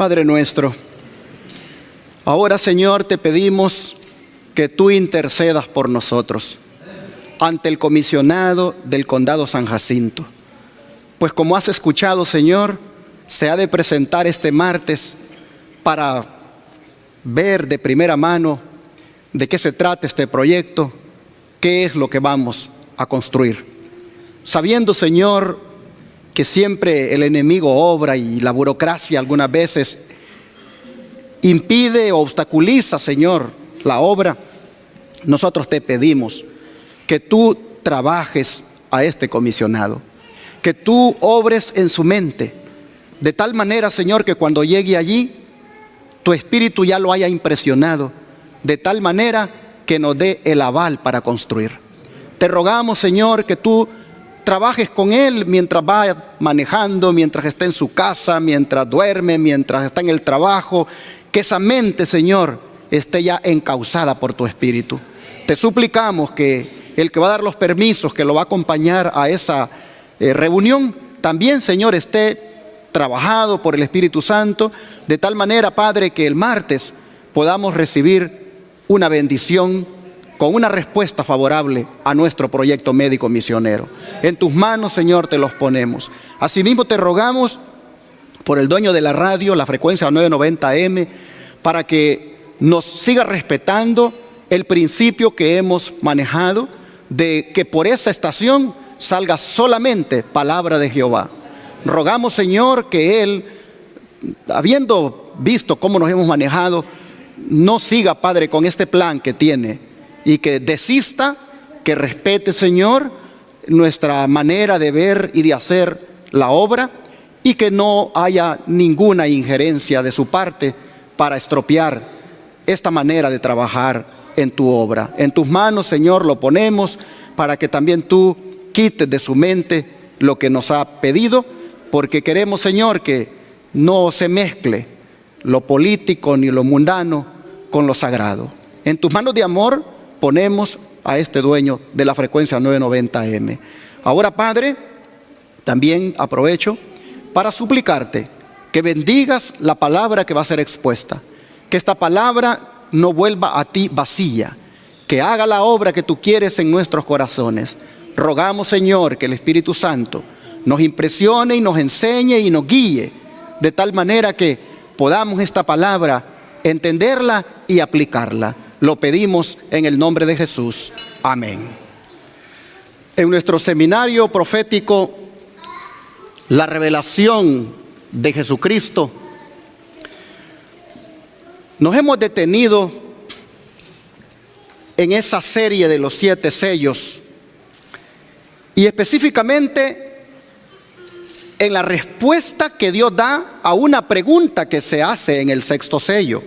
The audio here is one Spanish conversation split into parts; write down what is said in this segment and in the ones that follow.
Padre nuestro, ahora, Señor, te pedimos que tú intercedas por nosotros ante el comisionado del Condado San Jacinto. Pues como has escuchado, Señor, se ha de presentar este martes para ver de primera mano de qué se trata este proyecto, qué es lo que vamos a construir. Sabiendo, Señor, que siempre el enemigo obra y la burocracia algunas veces impide o obstaculiza, Señor, la obra, nosotros te pedimos que tú trabajes a este comisionado, que tú obres en su mente, de tal manera, Señor, que cuando llegue allí, tu espíritu ya lo haya impresionado, de tal manera que nos dé el aval para construir. Te rogamos, Señor, que tú trabajes con él mientras va manejando, mientras está en su casa, mientras duerme, mientras está en el trabajo, que esa mente, Señor, esté ya encauzada por tu espíritu. Te suplicamos que el que va a dar los permisos, que lo va a acompañar a esa reunión, también, Señor, esté trabajado por el Espíritu Santo, de tal manera, Padre, que el martes podamos recibir una bendición con una respuesta favorable a nuestro proyecto médico misionero. En tus manos, Señor, te los ponemos. Asimismo te rogamos por el dueño de la radio, la frecuencia 990M, para que nos siga respetando el principio que hemos manejado de que por esa estación salga solamente palabra de Jehová. Rogamos, Señor, que Él, habiendo visto cómo nos hemos manejado, no siga, Padre, con este plan que tiene, y que desista, que respete, Señor, nuestra manera de ver y de hacer la obra, y que no haya ninguna injerencia de su parte para estropear esta manera de trabajar en tu obra. En tus manos, Señor, lo ponemos para que también tú quites de su mente lo que nos ha pedido, porque queremos, Señor, que no se mezcle lo político ni lo mundano con lo sagrado. En tus manos de amor ponemos a este dueño de la frecuencia 990M. Ahora, Padre, también aprovecho para suplicarte que bendigas la palabra que va a ser expuesta, que esta palabra no vuelva a ti vacía, que haga la obra que tú quieres en nuestros corazones. Rogamos, Señor, que el Espíritu Santo nos impresione y nos enseñe y nos guíe, de tal manera que podamos esta palabra entenderla y aplicarla. Lo pedimos en el nombre de Jesús. Amén. En nuestro seminario profético, la revelación de Jesucristo, nos hemos detenido en esa serie de los 7 sellos y específicamente en la respuesta que Dios da a una pregunta que se hace en el 6º sello.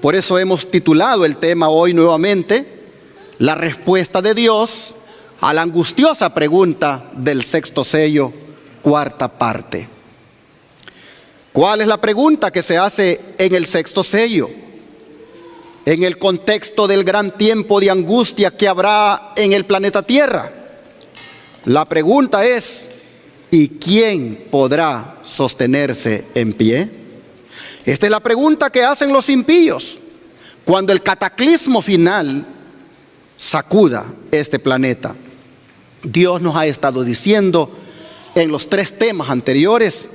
Por eso hemos titulado el tema hoy nuevamente, la respuesta de Dios a la angustiosa pregunta del 6º sello, 4ª parte. ¿Cuál es la pregunta que se hace en el 6º sello? En el contexto del gran tiempo de angustia que habrá en el planeta Tierra. La pregunta es, ¿y quién podrá sostenerse en pie? Esta es la pregunta que hacen los impíos cuando el cataclismo final sacuda este planeta. Dios nos ha estado diciendo en los 3 temas anteriores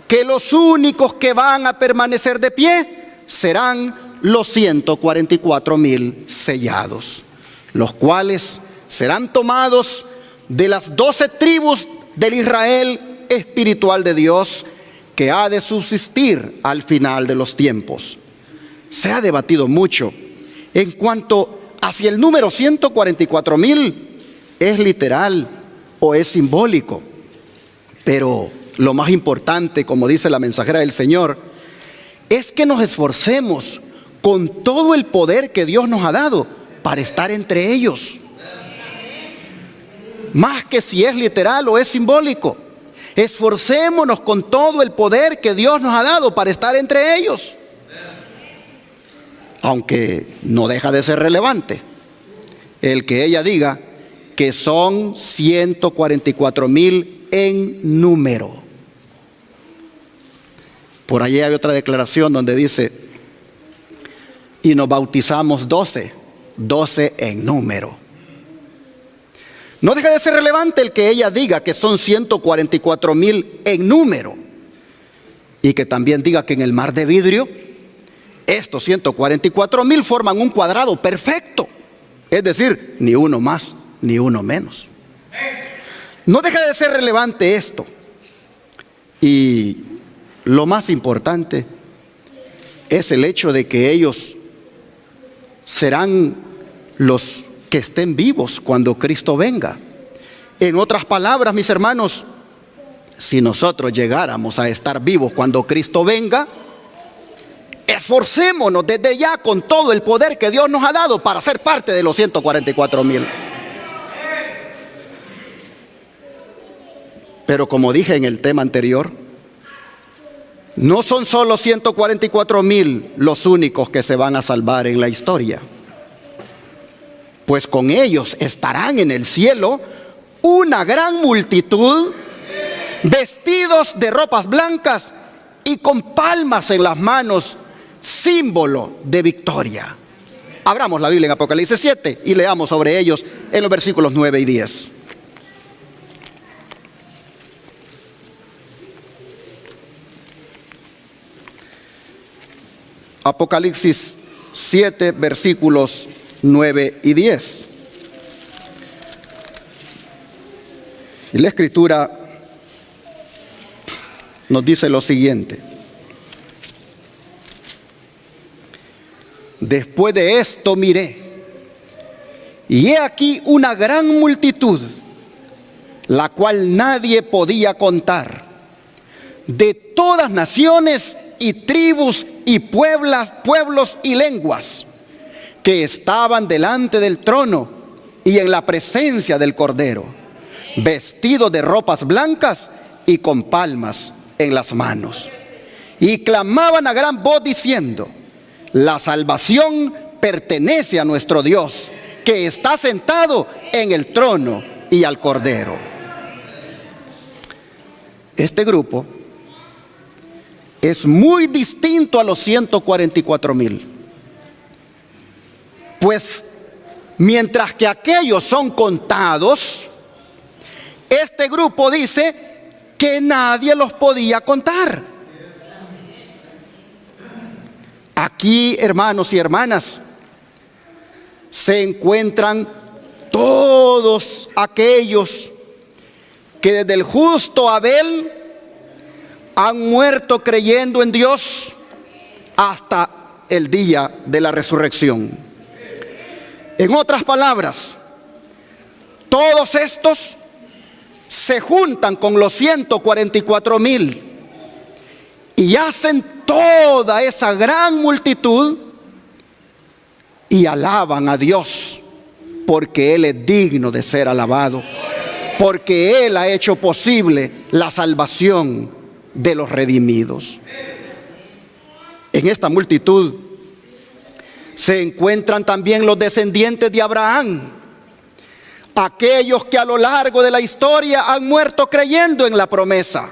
que los únicos que van a permanecer de pie serán los 144,000 sellados, los cuales serán tomados de las 12 tribus del Israel espiritual de Dios, que ha de subsistir al final de los tiempos. Se ha debatido mucho en cuanto a si el número 144,000 es literal o es simbólico. Pero lo más importante, como dice la mensajera del Señor, es que nos esforcemos con todo el poder que Dios nos ha dado para estar entre ellos. Más que si es literal o es simbólico. Esforcémonos con todo el poder que Dios nos ha dado para estar entre ellos. Aunque no deja de ser relevante el que ella diga que son 144,000 en número. Por allí hay otra declaración donde dice, y nos bautizamos 12 en número. No deja de ser relevante el que ella diga que son 144,000 en número, y que también diga que en el mar de vidrio estos 144,000 forman un cuadrado perfecto, es decir, ni uno más ni uno menos. No deja de ser relevante esto, y lo más importante es el hecho de que ellos serán los que estén vivos cuando Cristo venga. En otras palabras, mis hermanos, si nosotros llegáramos a estar vivos cuando Cristo venga, esforcémonos desde ya con todo el poder que Dios nos ha dado para ser parte de los 144,000. Pero como dije en el tema anterior, no son solo 144,000 los únicos que se van a salvar en la historia, pues con ellos estarán en el cielo una gran multitud, vestidos de ropas blancas y con palmas en las manos, símbolo de victoria. Abramos la Biblia en Apocalipsis 7 y leamos sobre ellos en los versículos 9 y 10. Apocalipsis 7, versículos 9 y 10. Y la Escritura nos dice lo siguiente: después de esto miré, y he aquí una gran multitud, la cual nadie podía contar, de todas naciones y tribus y pueblos y lenguas, que estaban delante del trono y en la presencia del Cordero, vestidos de ropas blancas y con palmas en las manos. Y clamaban a gran voz diciendo: la salvación pertenece a nuestro Dios, que está sentado en el trono y al Cordero. Este grupo es muy distinto a los 144,000. Pues mientras que aquellos son contados, este grupo dice que nadie los podía contar. Aquí, hermanos y hermanas, se encuentran todos aquellos que desde el justo Abel han muerto creyendo en Dios hasta el día de la resurrección. En otras palabras, todos estos se juntan con los 144,000 y hacen toda esa gran multitud y alaban a Dios, porque Él es digno de ser alabado, porque Él ha hecho posible la salvación de los redimidos. En esta multitud se encuentran también los descendientes de Abraham, aquellos que a lo largo de la historia han muerto creyendo en la promesa.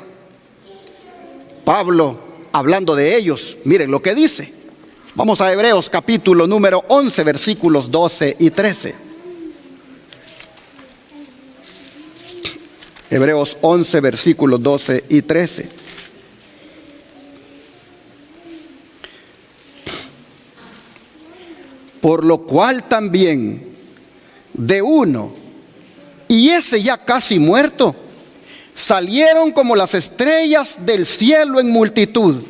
Pablo, hablando de ellos, miren lo que dice. Vamos a Hebreos capítulo número 11, versículos 12 y 13. Hebreos 11, versículos 12 y 13. Por lo cual también de uno, y ese ya casi muerto, salieron como las estrellas del cielo en multitud,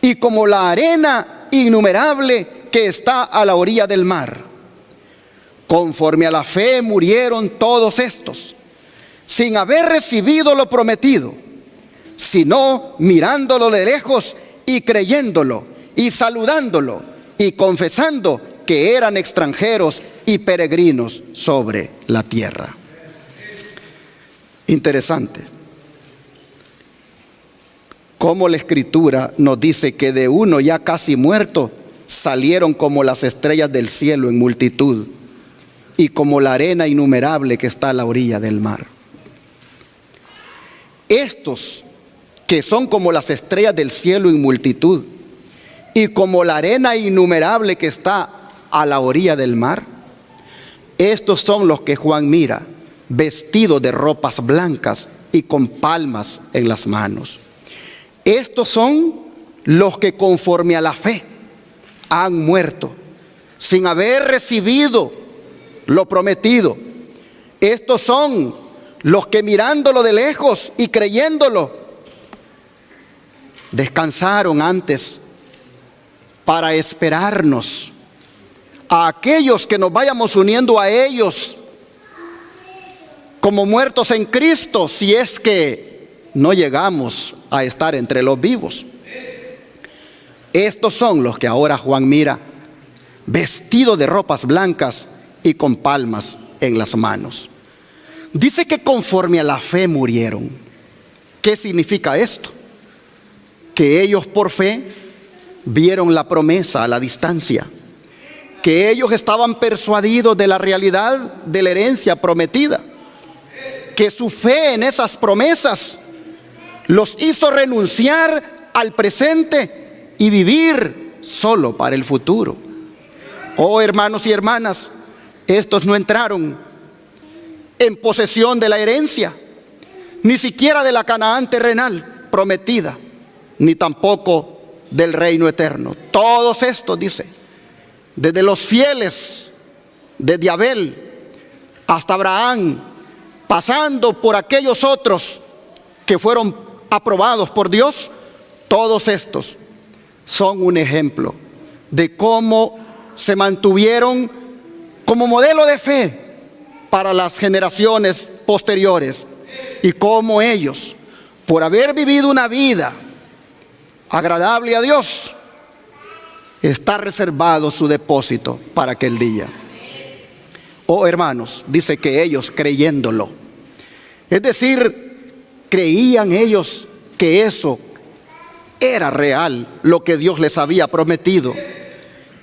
y como la arena innumerable que está a la orilla del mar. Conforme a la fe murieron todos estos, sin haber recibido lo prometido, sino mirándolo de lejos y creyéndolo y saludándolo y confesando que eran extranjeros y peregrinos sobre la tierra. Interesante cómo la Escritura nos dice que de uno ya casi muerto salieron como las estrellas del cielo en multitud y como la arena innumerable que está a la orilla del mar. Estos que son como las estrellas del cielo en multitud, y como la arena innumerable que está a la orilla del mar. Estos son los que Juan mira, vestidos de ropas blancas y con palmas en las manos. Estos son los que conforme a la fe han muerto, sin haber recibido lo prometido. Estos son los que mirándolo de lejos y creyéndolo, descansaron antes para esperarnos a aquellos que nos vayamos uniendo a ellos como muertos en Cristo, si es que no llegamos a estar entre los vivos. Estos son los que ahora Juan mira, vestidos de ropas blancas y con palmas en las manos. Dice que conforme a la fe murieron. ¿Qué significa esto? Que ellos por fe vieron la promesa a la distancia, que ellos estaban persuadidos de la realidad de la herencia prometida, que su fe en esas promesas los hizo renunciar al presente y vivir solo para el futuro. Oh, hermanos y hermanas, estos no entraron en posesión de la herencia, ni siquiera de la Canaán terrenal prometida, ni tampoco del reino eterno. Todos estos, dice, desde los fieles, desde Abel hasta Abraham, pasando por aquellos otros que fueron aprobados por Dios, todos estos son un ejemplo de cómo se mantuvieron como modelo de fe para las generaciones posteriores, y cómo ellos, por haber vivido una vida agradable a Dios, está reservado su depósito para aquel día. Oh, hermanos, dice que ellos creyéndolo, es decir, creían ellos que eso era real, lo que Dios les había prometido.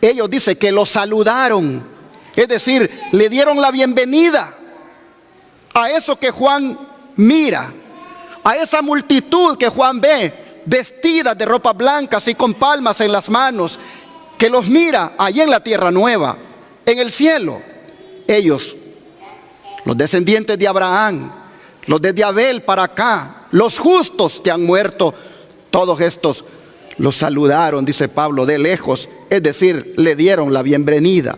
Ellos dice que lo saludaron, es decir, le dieron la bienvenida a eso que Juan mira, a esa multitud que Juan ve vestidas de ropas blancas y con palmas en las manos, que los mira allí en la tierra nueva, en el cielo. Ellos, los descendientes de Abraham, los desde Abel para acá, los justos que han muerto, todos estos los saludaron, dice Pablo, de lejos, es decir, le dieron la bienvenida.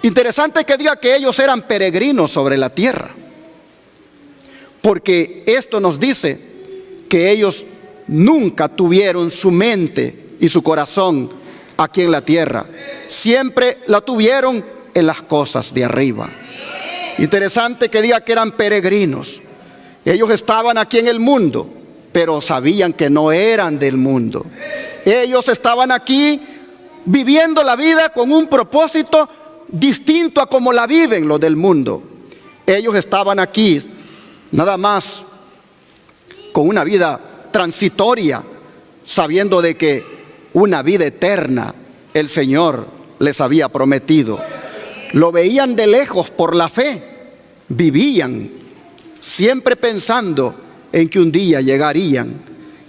Interesante que diga que ellos eran peregrinos sobre la tierra, porque esto nos dice que ellos nunca tuvieron su mente y su corazón aquí en la tierra, siempre la tuvieron en las cosas de arriba. Interesante que diga que eran peregrinos. Ellos estaban aquí en el mundo, pero sabían que no eran del mundo. Ellos estaban aquí viviendo la vida con un propósito distinto a como la viven los del mundo. Ellos estaban aquí nada más con una vida transitoria, sabiendo de que una vida eterna el Señor les había prometido. Lo veían de lejos por la fe, vivían siempre pensando en que un día llegarían.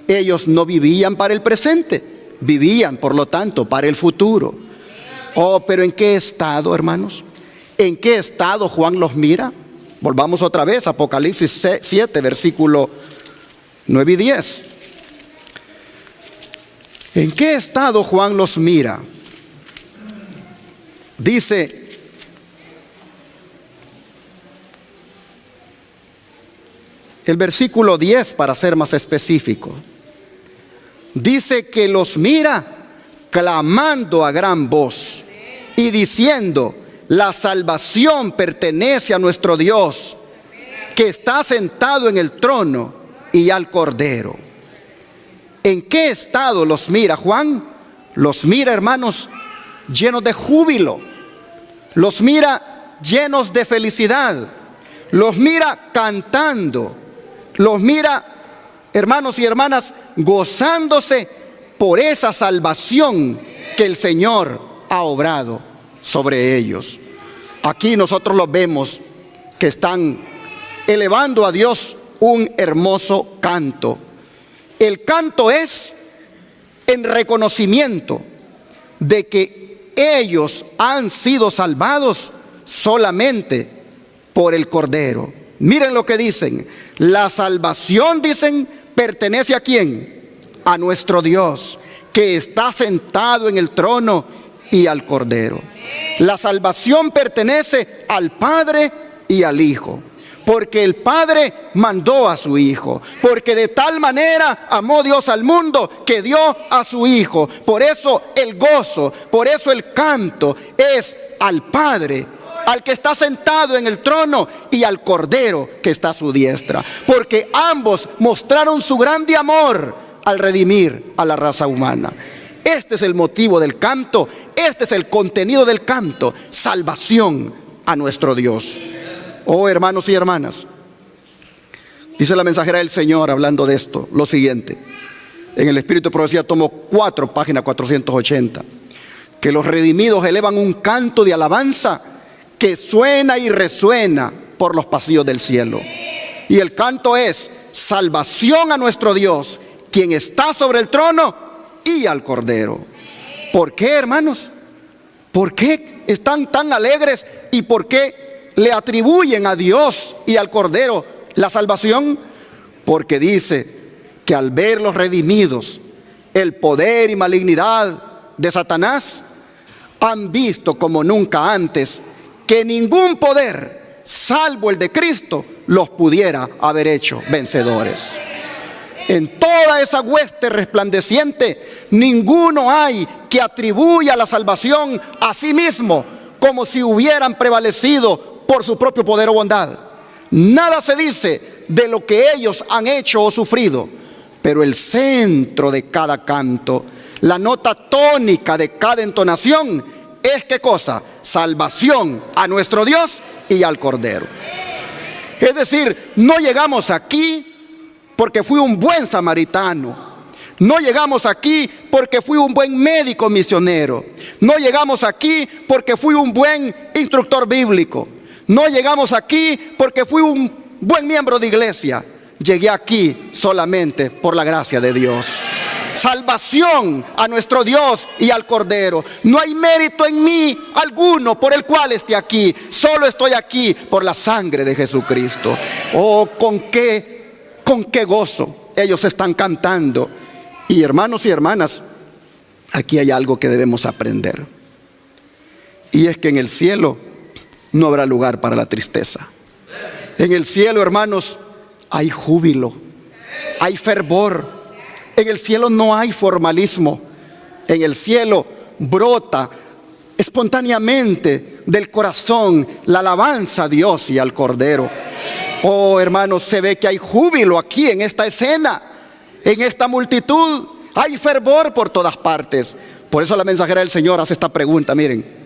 Ellos no vivían para el presente, vivían por lo tanto para el futuro. Oh, pero ¿en qué estado, hermanos? ¿En qué estado Juan los mira? Volvamos otra vez a Apocalipsis 7, versículo 9 y 10. ¿En qué estado Juan los mira? Dice: el versículo 10, para ser más específico, dice que los mira clamando a gran voz y diciendo: la salvación pertenece a nuestro Dios, que está sentado en el trono y al Cordero. ¿En qué estado los mira Juan? Los mira, hermanos, llenos de júbilo, los mira llenos de felicidad, los mira cantando, los mira, hermanos y hermanas, gozándose por esa salvación que el Señor ha obrado sobre ellos. Aquí nosotros los vemos que están elevando a Dios un hermoso canto. El canto es en reconocimiento de que ellos han sido salvados solamente por el Cordero. Miren lo que dicen. La salvación, dicen, pertenece ¿a quién? A nuestro Dios, que está sentado en el trono, y al Cordero. La salvación pertenece al Padre y al Hijo, porque el Padre mandó a su Hijo, porque de tal manera amó Dios al mundo que dio a su Hijo. Por eso el gozo, por eso el canto es al Padre, al que está sentado en el trono, y al Cordero que está a su diestra, porque ambos mostraron su grande amor al redimir a la raza humana. Este es el motivo del canto, este es el contenido del canto: salvación a nuestro Dios. Oh, hermanos y hermanas, dice la mensajera del Señor hablando de esto, lo siguiente, en el Espíritu de Profecía, tomo 4, página 480, que los redimidos elevan un canto de alabanza que suena y resuena por los pasillos del cielo. Y el canto es salvación a nuestro Dios, quien está sobre el trono, y al Cordero. ¿Por qué, hermanos? ¿Por qué están tan alegres y por qué le atribuyen a Dios y al Cordero la salvación? Porque dice que al ver los redimidos el poder y malignidad de Satanás, han visto como nunca antes que ningún poder, salvo el de Cristo, los pudiera haber hecho vencedores. En toda esa hueste resplandeciente, ninguno hay que atribuya la salvación a sí mismo, como si hubieran prevalecido por su propio poder o bondad. Nada se dice de lo que ellos han hecho o sufrido, pero el centro de cada canto, la nota tónica de cada entonación, es ¿qué cosa? Salvación a nuestro Dios y al Cordero. Es decir, no llegamos aquí porque fui un buen samaritano. No llegamos aquí porque fui un buen médico misionero. No llegamos aquí porque fui un buen instructor bíblico. No llegamos aquí porque fui un buen miembro de iglesia. Llegué aquí solamente por la gracia de Dios. Salvación a nuestro Dios y al Cordero. No hay mérito en mí alguno por el cual esté aquí. Solo estoy aquí por la sangre de Jesucristo. Oh, con qué gozo ellos están cantando. Y hermanos y hermanas, aquí hay algo que debemos aprender. Y es que en el cielo no habrá lugar para la tristeza. En el cielo, hermanos, hay júbilo, hay fervor. En el cielo no hay formalismo. En el cielo brota espontáneamente del corazón la alabanza a Dios y al Cordero. Oh, hermanos, se ve que hay júbilo aquí en esta escena, en esta multitud. Hay fervor por todas partes. Por eso la mensajera del Señor hace esta pregunta, miren.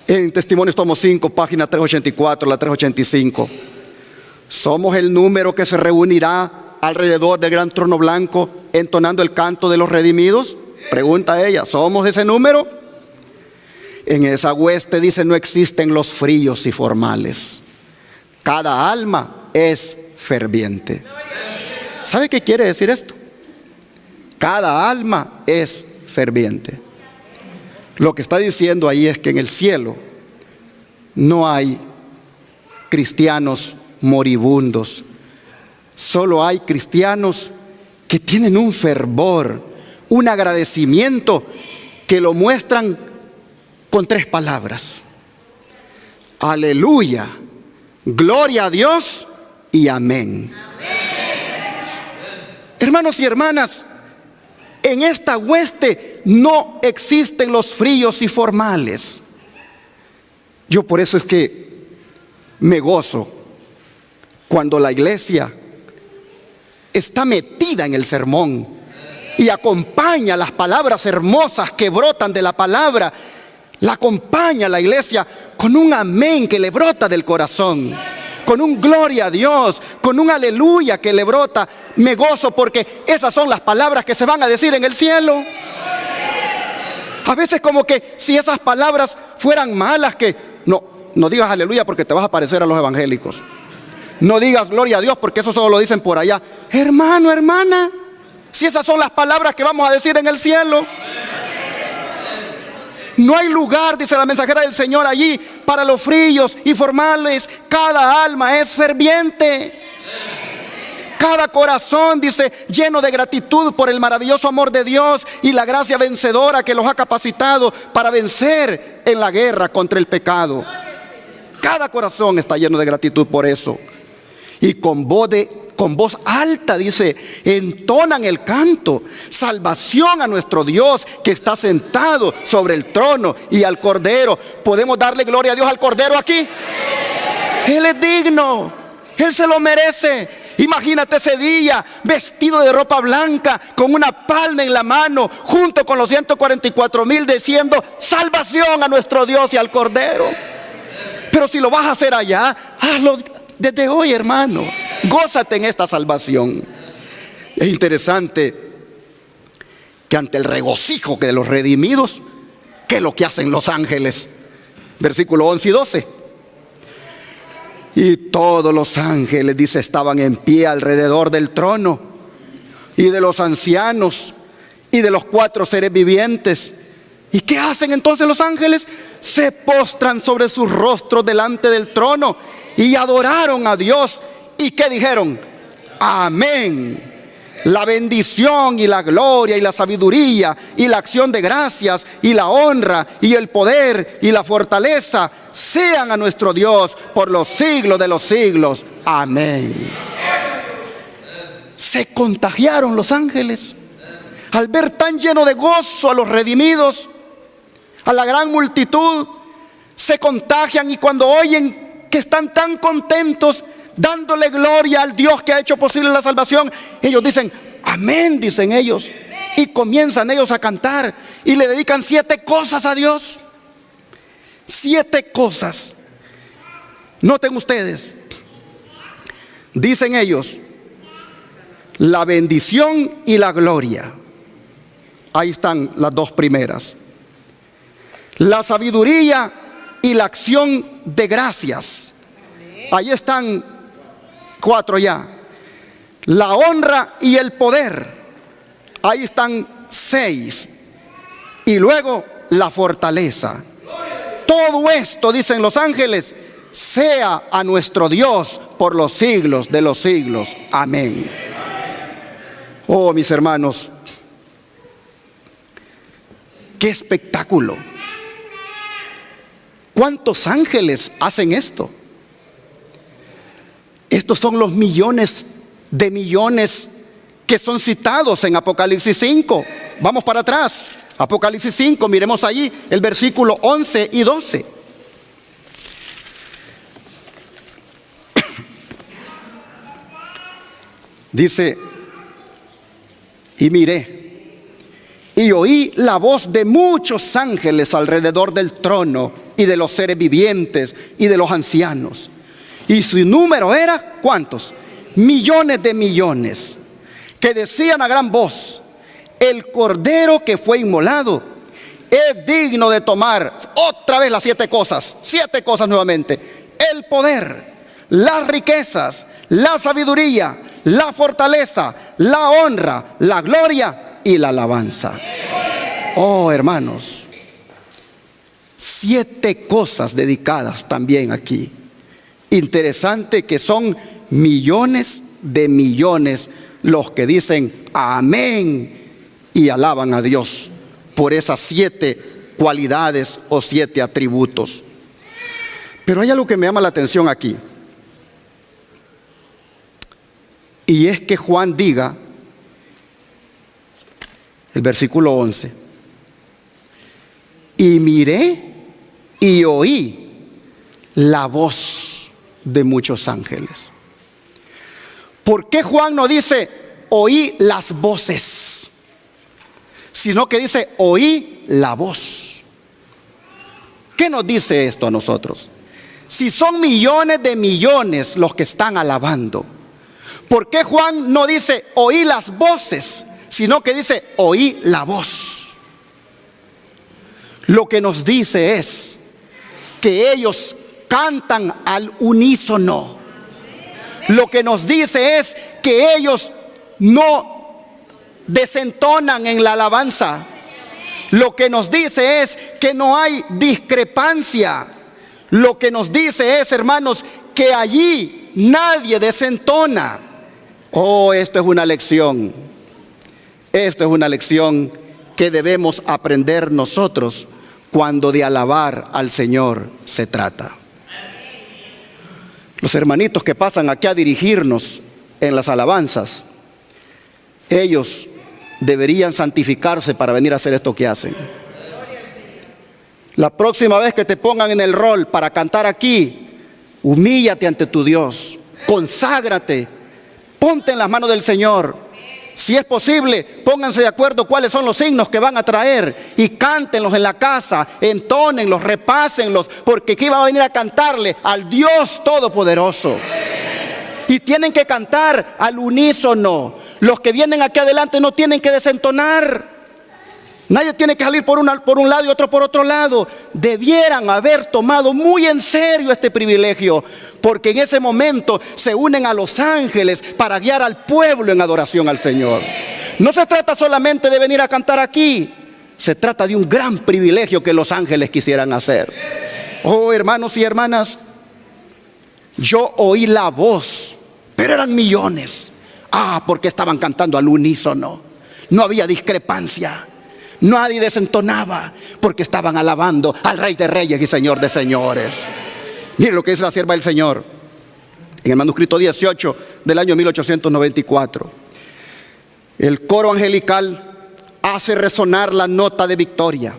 En Testimonios tomo 5, página 384, la 385. ¿Somos el número que se reunirá alrededor del gran trono blanco entonando el canto de los redimidos? Pregunta ella, ¿somos ese número? En esa hueste dice: no existen los fríos y formales. Cada alma es ferviente. ¿Sabe qué quiere decir esto? Cada alma es ferviente. Lo que está diciendo ahí es que en el cielo no hay cristianos moribundos. Solo hay cristianos que tienen un fervor, un agradecimiento que lo muestran con 3 palabras: aleluya, gloria a Dios y amén. Hermanos y hermanas, en esta hueste no existen los fríos y formales. Yo por eso es que me gozo cuando la iglesia está metida en el sermón y acompaña las palabras hermosas que brotan de la palabra. La acompaña la iglesia con un amén que le brota del corazón, con un gloria a Dios, con un aleluya que le brota. Me gozo porque esas son las palabras que se van a decir en el cielo. A veces como que si esas palabras fueran malas, que no digas aleluya porque te vas a parecer a los evangélicos. No digas gloria a Dios, porque eso solo lo dicen por allá. Hermano, hermana, si esas son las palabras que vamos a decir en el cielo. No hay lugar, dice la mensajera del Señor, allí para los fríos y formales. Cada alma es ferviente. Cada corazón, dice, lleno de gratitud por el maravilloso amor de Dios y la gracia vencedora que los ha capacitado para vencer en la guerra contra el pecado. Cada corazón está lleno de gratitud por eso. Y con voz alta, dice, entonan el canto: salvación a nuestro Dios que está sentado sobre el trono y al Cordero. ¿Podemos darle gloria a Dios al Cordero aquí? Él es digno, Él se lo merece. Imagínate ese día vestido de ropa blanca, con una palma en la mano, junto con los 144,000 diciendo: salvación a nuestro Dios y al Cordero. Pero si lo vas a hacer allá, hazlo desde hoy, hermano. Gózate en esta salvación. Es interesante que ante el regocijo de los redimidos, ¿qué es lo que hacen los ángeles? Versículo 11 y 12. Y todos los ángeles, dice, estaban en pie alrededor del trono, y de los ancianos, y de los 4 seres vivientes. ¿Y qué hacen entonces los ángeles? Se postran sobre sus rostros delante del trono y adoraron a Dios. ¿Y qué dijeron? Amén. La bendición y la gloria y la sabiduría y la acción de gracias y la honra y el poder y la fortaleza sean a nuestro Dios por los siglos de los siglos. Amén. Se contagiaron los ángeles al ver tan lleno de gozo a los redimidos, a la gran multitud. Se contagian, y cuando oyen que están tan contentos, dándole gloria al Dios que ha hecho posible la salvación, ellos dicen amén, dicen ellos, y comienzan ellos a cantar y le dedican 7 cosas a Dios. 7 cosas. Noten ustedes, dicen ellos: la bendición y la gloria. Ahí están las 2 primeras. La sabiduría y la acción de gracias. Ahí están 4 ya. La honra y el poder. Ahí están 6. Y luego la fortaleza. Todo esto, dicen los ángeles, sea a nuestro Dios por los siglos de los siglos. Amén. Oh, mis hermanos, qué espectáculo. ¿Cuántos ángeles hacen esto? Estos son los millones de millones que son citados en Apocalipsis 5. Vamos para atrás. Apocalipsis 5, miremos allí el versículo 11 y 12. Dice: y miré y oí la voz de muchos ángeles alrededor del trono y de los seres vivientes y de los ancianos. Y su número era, ¿cuántos? Millones de millones, que decían a gran voz: el Cordero que fue inmolado es digno de tomar, otra vez las 7 cosas, 7 cosas nuevamente: el poder, las riquezas, la sabiduría, la fortaleza, la honra, la gloria y la alabanza. Oh, hermanos, 7 cosas dedicadas también aquí. Interesante que son millones de millones los que dicen amén y alaban a Dios por esas 7 cualidades o 7 atributos. Pero hay algo que me llama la atención aquí, y es que Juan diga, el versículo 11: y miré y oí la voz de muchos ángeles. ¿Por qué Juan no dice oí las voces, sino que dice oí la voz? ¿Qué nos dice esto a nosotros? Si son millones de millones los que están alabando, ¿por qué Juan no dice oí las voces, sino que dice oí la voz? Lo que nos dice es que ellos cantan al unísono. lo que nos dice es que ellos no desentonan en la alabanza. Lo que nos dice es que no hay discrepancia. Lo que nos dice es, hermanos, que allí nadie desentona. Oh, esto es una lección. Esto es una lección que debemos aprender nosotros cuando de alabar al Señor se trata. Los hermanitos que pasan aquí a dirigirnos en las alabanzas, ellos deberían santificarse para venir a hacer esto que hacen. La próxima vez que te pongan en el rol para cantar aquí, humíllate ante tu Dios, conságrate, ponte en las manos del Señor. Si es posible, pónganse de acuerdo cuáles son los signos que van a traer y cántenlos en la casa, entónenlos, repásenlos, porque aquí van a venir a cantarle al Dios Todopoderoso. Y tienen que cantar al unísono. Los que vienen aquí adelante no tienen que desentonar. Nadie tiene que salir por un lado y otro por otro lado. Debieran haber tomado muy en serio este privilegio, porque en ese momento se unen a los ángeles para guiar al pueblo en adoración al Señor. No se trata solamente de venir a cantar aquí, se trata de un gran privilegio que los ángeles quisieran hacer. Oh, hermanos y hermanas, yo oí la voz, pero eran millones. Porque estaban cantando al unísono. No había discrepancia. Nadie desentonaba, porque estaban alabando al Rey de Reyes y Señor de Señores. Mire lo que dice la sierva del Señor en el manuscrito 18 del año 1894. El coro angelical hace resonar la nota de victoria,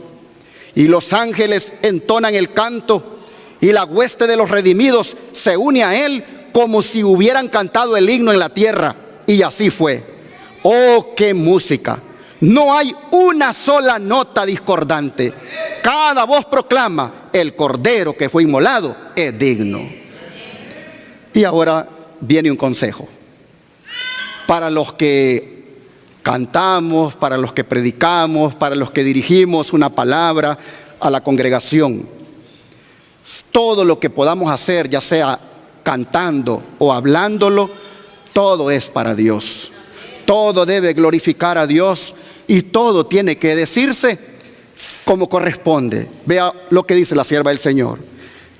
y los ángeles entonan el canto, y la hueste de los redimidos se une a él como si hubieran cantado el himno en la tierra. Y así fue. Oh, qué música. No hay una sola nota discordante. Cada voz proclama: el Cordero que fue inmolado es digno. Y ahora viene un consejo para los que cantamos, para los que predicamos, para los que dirigimos una palabra a la congregación. Todo lo que podamos hacer, ya sea cantando o hablándolo, todo es para Dios. Todo debe glorificar a Dios. Y todo tiene que decirse como corresponde. Vea lo que dice la sierva del Señor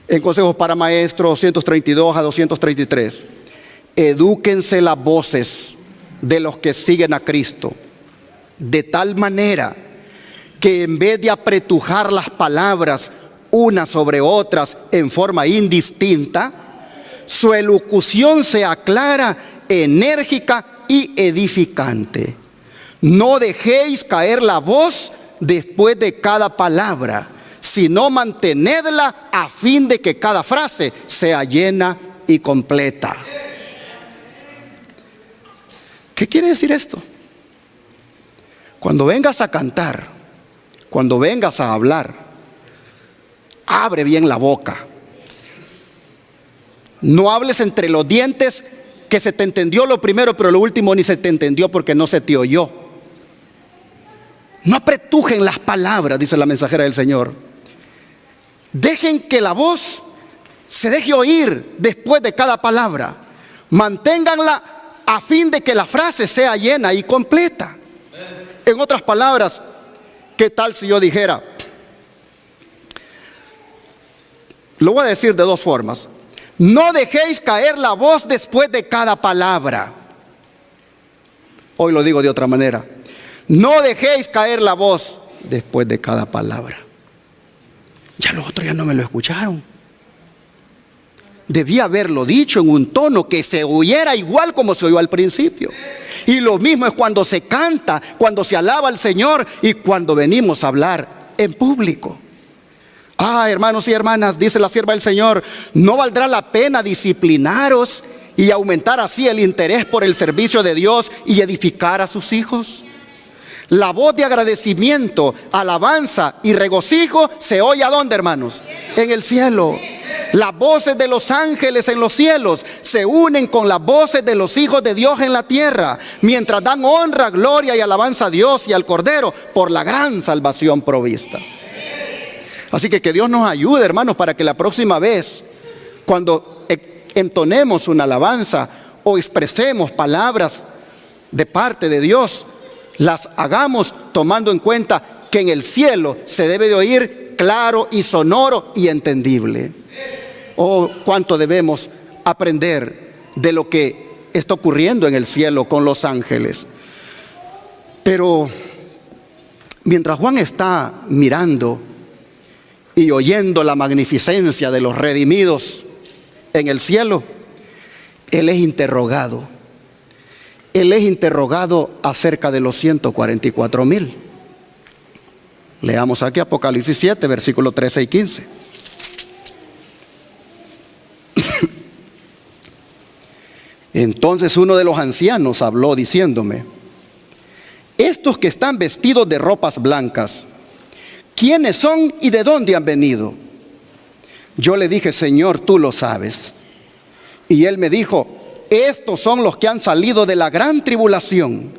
en Consejos para Maestros 232 a 233. Edúquense las voces de los que siguen a Cristo, de tal manera que en vez de apretujar las palabras unas sobre otras en forma indistinta, su elocución sea clara, enérgica y edificante. No dejéis caer la voz después de cada palabra, sino mantenedla a fin de que cada frase sea llena y completa. ¿Qué quiere decir esto? Cuando vengas a cantar, cuando vengas a hablar, abre bien la boca. No hables entre los dientes, que se te entendió lo primero, pero lo último ni se te entendió porque no se te oyó. No apretujen las palabras, dice la mensajera del Señor. Dejen que la voz se deje oír después de cada palabra. Manténganla a fin de que la frase sea llena y completa. En otras palabras, ¿qué tal si yo dijera? Lo voy a decir de dos formas. No dejéis caer la voz después de cada palabra. Hoy lo digo de otra manera. No dejéis caer la voz después de cada palabra. Ya los otros ya no me lo escucharon. Debía haberlo dicho en un tono que se oyera igual como se oyó al principio. Y lo mismo es cuando se canta, cuando se alaba al Señor y cuando venimos a hablar en público. Hermanos y hermanas, dice la sierva del Señor, ¿no valdrá la pena disciplinaros y aumentar así el interés por el servicio de Dios y edificar a sus hijos? La voz de agradecimiento, alabanza y regocijo se oye ¿a dónde, hermanos? En el cielo. Las voces de los ángeles en los cielos se unen con las voces de los hijos de Dios en la tierra, mientras dan honra, gloria y alabanza a Dios y al Cordero por la gran salvación provista. Así que Dios nos ayude, hermanos, para que la próxima vez, cuando entonemos una alabanza o expresemos palabras de parte de Dios, las hagamos tomando en cuenta que en el cielo se debe de oír claro y sonoro y entendible. Oh, cuánto debemos aprender de lo que está ocurriendo en el cielo con los ángeles. Pero mientras Juan está mirando y oyendo la magnificencia de los redimidos en el cielo, él es interrogado. Él es interrogado acerca de los 144,000. Leamos aquí Apocalipsis 7, versículos 13 y 15. Entonces uno de los ancianos habló diciéndome: estos que están vestidos de ropas blancas, ¿quiénes son y de dónde han venido? Yo le dije: Señor, tú lo sabes. Y él me dijo: estos son los que han salido de la gran tribulación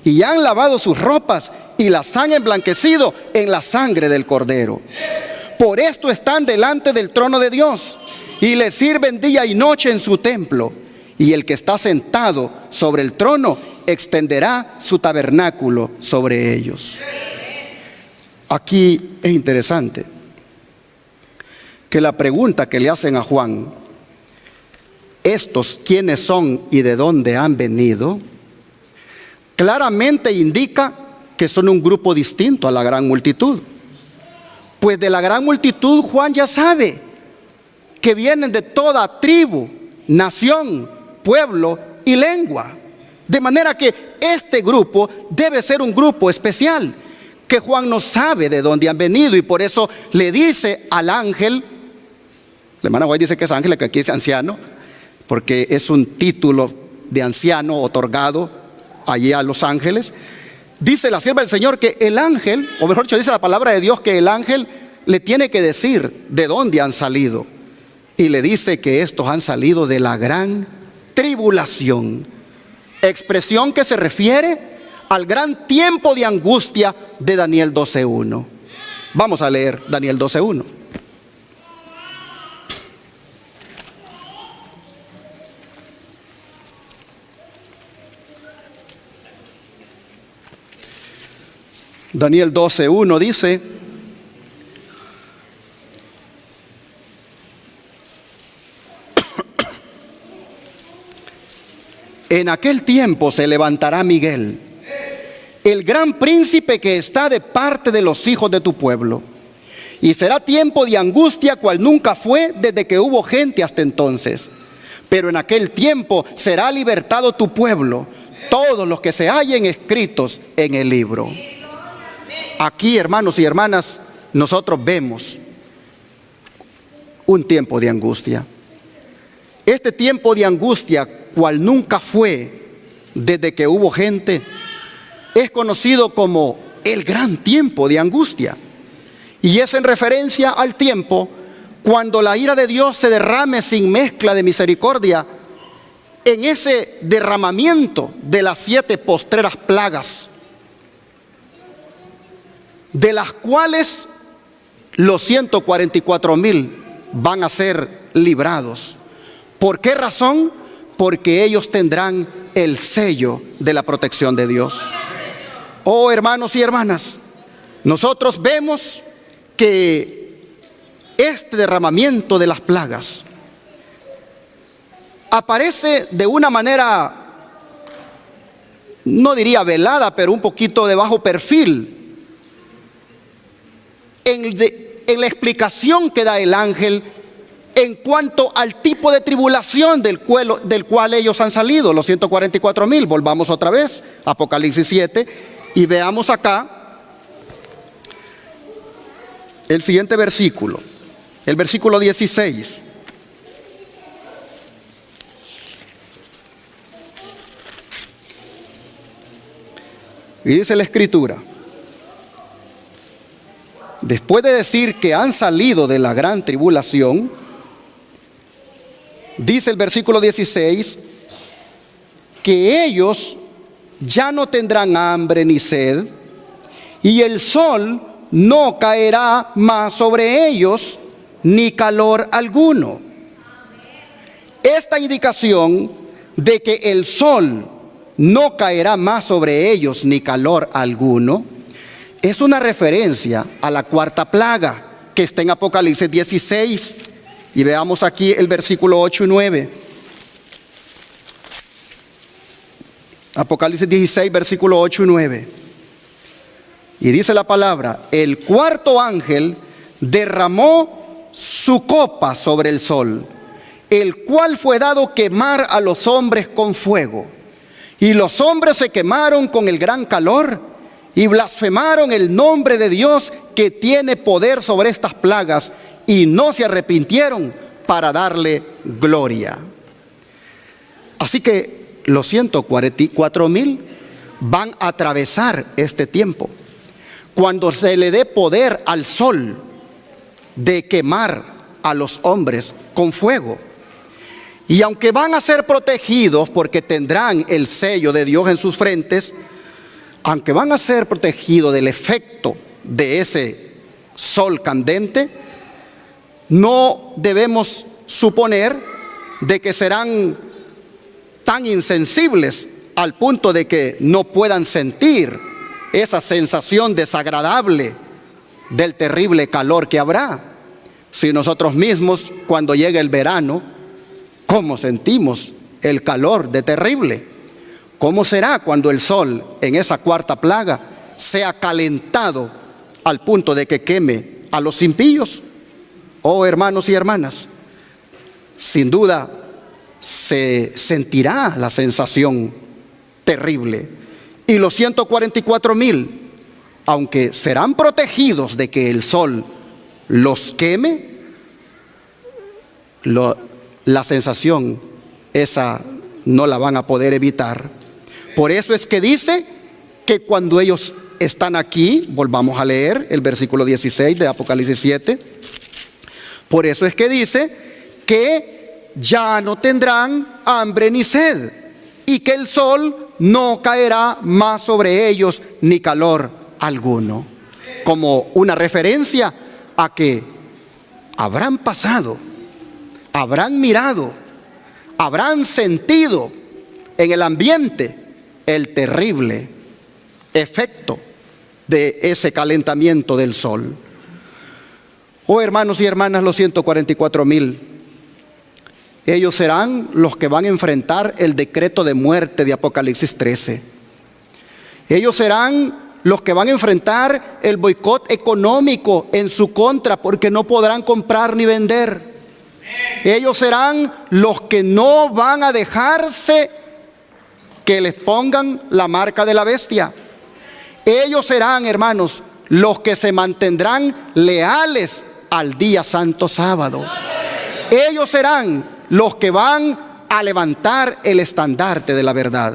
y han lavado sus ropas y las han emblanquecido en la sangre del Cordero. Por esto están delante del trono de Dios y le sirven día y noche en su templo. Y el que está sentado sobre el trono extenderá su tabernáculo sobre ellos. Aquí es interesante que la pregunta que le hacen a Juan, estos quiénes son y de dónde han venido, claramente indica que son un grupo distinto a la gran multitud. Pues de la gran multitud Juan ya sabe que vienen de toda tribu, nación, pueblo y lengua. De manera que este grupo debe ser un grupo especial, que Juan no sabe de dónde han venido, y por eso le dice al ángel, la hermana White dice que es ángel, que aquí es anciano, porque es un título de anciano otorgado allí a los ángeles. Dice la sierva del Señor que el ángel, o mejor dicho, dice la palabra de Dios que el ángel le tiene que decir de dónde han salido. Y le dice que estos han salido de la gran tribulación. Expresión que se refiere al gran tiempo de angustia de Daniel 12:1. Vamos a leer Daniel 12:1. Daniel 12:1 dice: en aquel tiempo se levantará Miguel, el gran príncipe que está de parte de los hijos de tu pueblo, y será tiempo de angustia cual nunca fue desde que hubo gente hasta entonces. Pero en aquel tiempo será libertado tu pueblo, todos los que se hallen escritos en el libro. Aquí, hermanos y hermanas, nosotros vemos un tiempo de angustia. Este tiempo de angustia, cual nunca fue desde que hubo gente, es conocido como el gran tiempo de angustia. Y es en referencia al tiempo cuando la ira de Dios se derrame sin mezcla de misericordia, en ese derramamiento de las 7 postreras plagas, de las cuales los 144,000 van a ser librados. ¿Por qué razón? Porque ellos tendrán el sello de la protección de Dios. Oh, hermanos y hermanas, nosotros vemos que este derramamiento de las plagas aparece de una manera, no diría velada, pero un poquito de bajo perfil, en la explicación que da el ángel en cuanto al tipo de tribulación del cual ellos han salido, los 144,000. Volvamos otra vez a Apocalipsis 7 y veamos acá el siguiente versículo, el versículo 16. Y dice la Escritura: después de decir que han salido de la gran tribulación, dice el versículo 16, que ellos ya no tendrán hambre ni sed, y el sol no caerá más sobre ellos, ni calor alguno. Esta indicación de que el sol no caerá más sobre ellos ni calor alguno, es una referencia a la cuarta plaga que está en Apocalipsis 16. Y veamos aquí el versículo 8 y 9. Apocalipsis 16, versículo 8 y 9. Y dice la palabra: el cuarto ángel derramó su copa sobre el sol, el cual fue dado quemar a los hombres con fuego. Y los hombres se quemaron con el gran calor y blasfemaron el nombre de Dios que tiene poder sobre estas plagas, y no se arrepintieron para darle gloria. Así que los 144,000 van a atravesar este tiempo, cuando se le dé poder al sol de quemar a los hombres con fuego. Y aunque van a ser protegidos porque tendrán el sello de Dios en sus frentes, aunque van a ser protegidos del efecto de ese sol candente, no debemos suponer de que serán tan insensibles al punto de que no puedan sentir esa sensación desagradable del terrible calor que habrá. Si nosotros mismos, cuando llegue el verano, ¿cómo sentimos el calor de terrible? ¿Cómo será cuando el sol en esa cuarta plaga sea calentado al punto de que queme a los impíos? Oh, hermanos y hermanas, sin duda se sentirá la sensación terrible. Y los 144,000, aunque serán protegidos de que el sol los queme, la sensación esa no la van a poder evitar. Por eso es que dice que cuando ellos están aquí, volvamos a leer el versículo 16 de Apocalipsis 7, por eso es que dice que ya no tendrán hambre ni sed, y que el sol no caerá más sobre ellos ni calor alguno, como una referencia a que habrán pasado, habrán mirado, habrán sentido en el ambiente el terrible efecto de ese calentamiento del sol. Oh, hermanos y hermanas, los 144,000, ellos serán los que van a enfrentar el decreto de muerte de Apocalipsis 13. Ellos serán los que van a enfrentar el boicot económico en su contra, porque no podrán comprar ni vender. Ellos serán los que no van a dejarse que les pongan la marca de la bestia. Ellos serán, hermanos, los que se mantendrán leales al día santo sábado. Ellos serán los que van a levantar el estandarte de la verdad.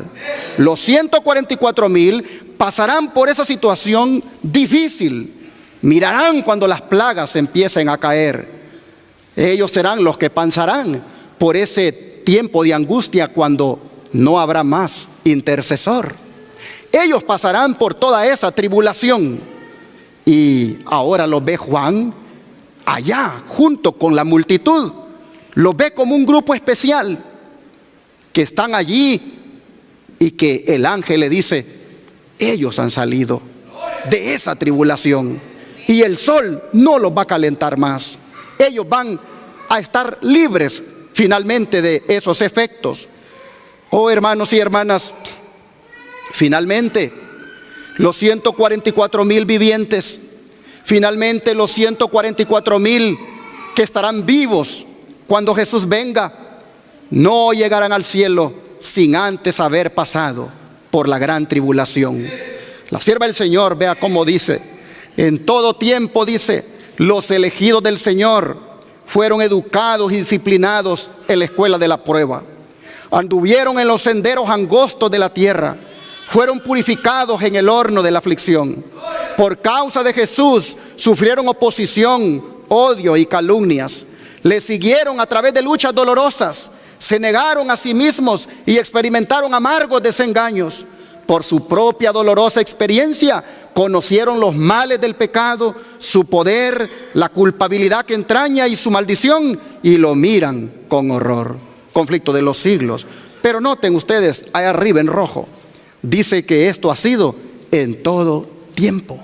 Los 144,000 pasarán por esa situación difícil. Mirarán cuando las plagas empiecen a caer. Ellos serán los que pasarán por ese tiempo de angustia cuando no habrá más intercesor. Ellos pasarán por toda esa tribulación. Y ahora los ve Juan allá junto con la multitud. Los ve como un grupo especial que están allí, y que el ángel le dice: ellos han salido de esa tribulación y el sol no los va a calentar más. Ellos van a estar libres finalmente de esos efectos. Oh, hermanos y hermanas, finalmente los 144,000 vivientes, finalmente los 144,000 que estarán vivos cuando Jesús venga, no llegarán al cielo sin antes haber pasado por la gran tribulación. La sierva del Señor, vea cómo dice: en todo tiempo, dice, los elegidos del Señor fueron educados y disciplinados en la escuela de la prueba. Anduvieron en los senderos angostos de la tierra, fueron purificados en el horno de la aflicción. Por causa de Jesús sufrieron oposición, odio y calumnias. Le siguieron a través de luchas dolorosas, se negaron a sí mismos y experimentaron amargos desengaños. Por su propia dolorosa experiencia conocieron los males del pecado, su poder, la culpabilidad que entraña y su maldición, y lo miran con horror. Conflicto de los siglos. Pero noten ustedes, ahí arriba en rojo, dice que esto ha sido en todo tiempo.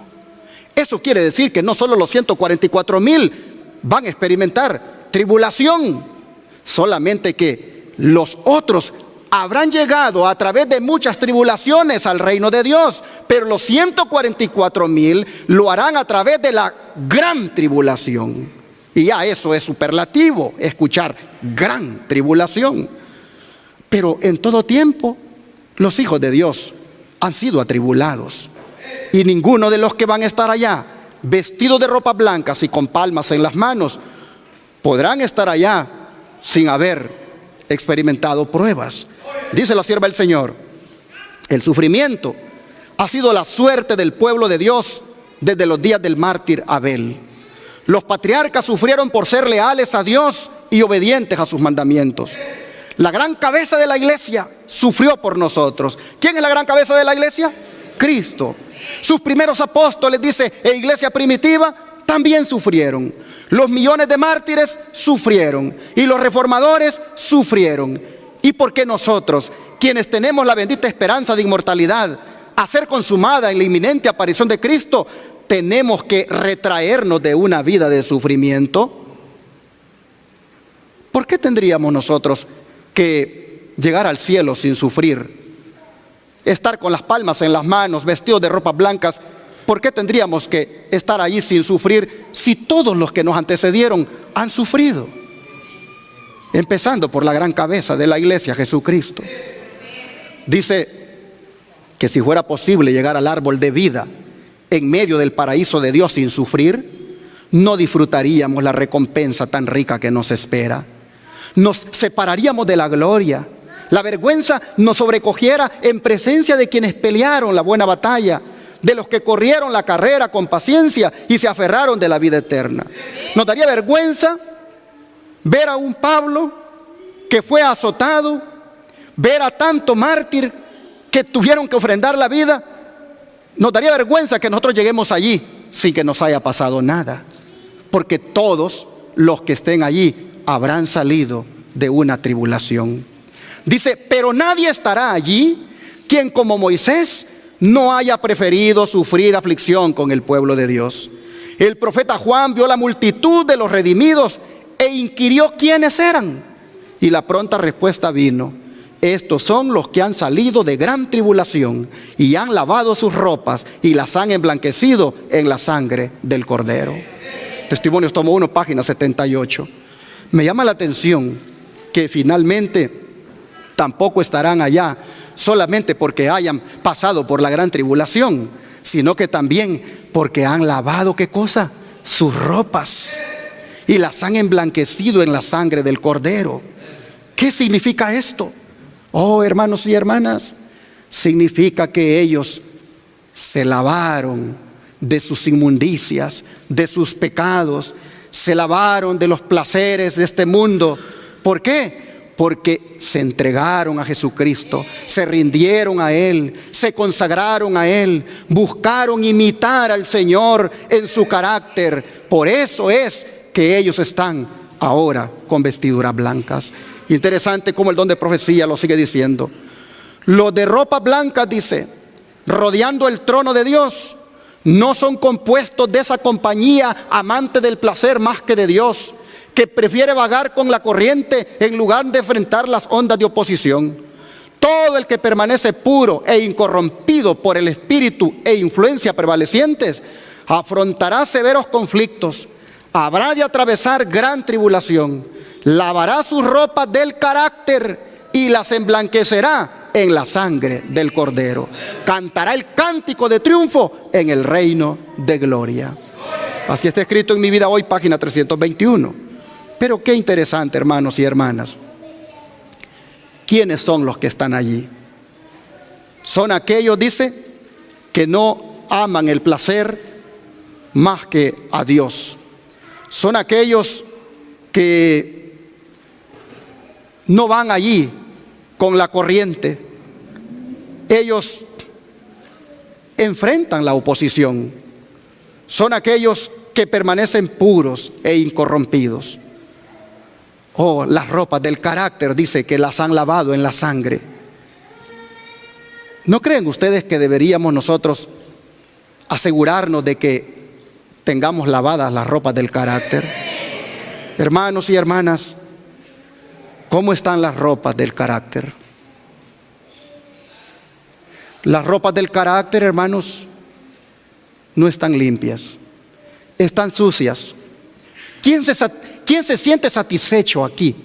Eso quiere decir que no solo los 144,000 van a experimentar tribulación, solamente que los otros habrán llegado a través de muchas tribulaciones al reino de Dios, pero los 144,000 lo harán a través de la gran tribulación. Y ya eso es superlativo, escuchar gran tribulación. Pero en todo tiempo los hijos de Dios han sido atribulados. Y ninguno de los que van a estar allá, vestidos de ropas blancas y con palmas en las manos, podrán estar allá sin haber experimentado pruebas. Dice la sierva del Señor: el sufrimiento ha sido la suerte del pueblo de Dios desde los días del mártir Abel. Los patriarcas sufrieron por ser leales a Dios y obedientes a sus mandamientos. La gran cabeza de la iglesia sufrió por nosotros. ¿Quién es la gran cabeza de la iglesia? Cristo. Sus primeros apóstoles, dice, en iglesia primitiva, también sufrieron. Los millones de mártires sufrieron. Y los reformadores sufrieron. ¿Y por qué nosotros, quienes tenemos la bendita esperanza de inmortalidad, a ser consumada en la inminente aparición de Cristo, tenemos que retraernos de una vida de sufrimiento? ¿Por qué tendríamos nosotros que llegar al cielo sin sufrir? Estar con las palmas en las manos, vestidos de ropas blancas. ¿Por qué tendríamos que estar allí sin sufrir si todos los que nos antecedieron han sufrido? Empezando por la gran cabeza de la iglesia, Jesucristo. Dice que si fuera posible llegar al árbol de vida en medio del paraíso de Dios sin sufrir, no disfrutaríamos la recompensa tan rica que nos espera. Nos separaríamos de la gloria. La vergüenza nos sobrecogiera en presencia de quienes pelearon la buena batalla, de los que corrieron la carrera con paciencia y se aferraron de la vida eterna. Nos daría vergüenza ver a un Pablo que fue azotado, ver a tanto mártir que tuvieron que ofrendar la vida. Nos daría vergüenza que nosotros lleguemos allí sin que nos haya pasado nada, porque todos los que estén allí habrán salido de una tribulación. Dice, pero nadie estará allí quien como Moisés no haya preferido sufrir aflicción con el pueblo de Dios. El profeta Juan vio la multitud de los redimidos e inquirió quiénes eran. Y la pronta respuesta vino: estos son los que han salido de gran tribulación y han lavado sus ropas y las han emblanquecido en la sangre del Cordero. Testimonios tomo 1, página 78. Me llama la atención que finalmente tampoco estarán allá solamente porque hayan pasado por la gran tribulación, sino que también porque han lavado, ¿qué cosa? Sus ropas y las han emblanquecido en la sangre del Cordero. ¿Qué significa esto? Oh, hermanos y hermanas, significa que ellos se lavaron de sus inmundicias, de sus pecados, se lavaron de los placeres de este mundo. ¿Por qué? Porque se entregaron a Jesucristo, se rindieron a Él, se consagraron a Él, buscaron imitar al Señor en su carácter. Por eso es que ellos están ahora con vestiduras blancas. Interesante cómo el don de profecía lo sigue diciendo. Los de ropa blanca, dice, rodeando el trono de Dios, no son compuestos de esa compañía amante del placer más que de Dios, que prefiere vagar con la corriente en lugar de enfrentar las ondas de oposición. Todo el que permanece puro e incorrompido por el espíritu e influencia prevalecientes afrontará severos conflictos, habrá de atravesar gran tribulación, lavará sus ropas del carácter y las emblanquecerá en la sangre del Cordero. Cantará el cántico de triunfo en el reino de gloria. Así está escrito en Mi Vida Hoy, página 321. Pero qué interesante, hermanos y hermanas. ¿Quiénes son los que están allí? Son aquellos, dice, que no aman el placer más que a Dios. Son aquellos que no van allí con la corriente. Ellos enfrentan la oposición. Son aquellos que permanecen puros e incorrompidos. Oh, las ropas del carácter, dice que las han lavado en la sangre. ¿No creen ustedes que deberíamos nosotros asegurarnos de que tengamos lavadas las ropas del carácter? Hermanos y hermanas, ¿cómo están las ropas del carácter? Las ropas del carácter, hermanos, no están limpias, están sucias. ¿Quién se siente satisfecho aquí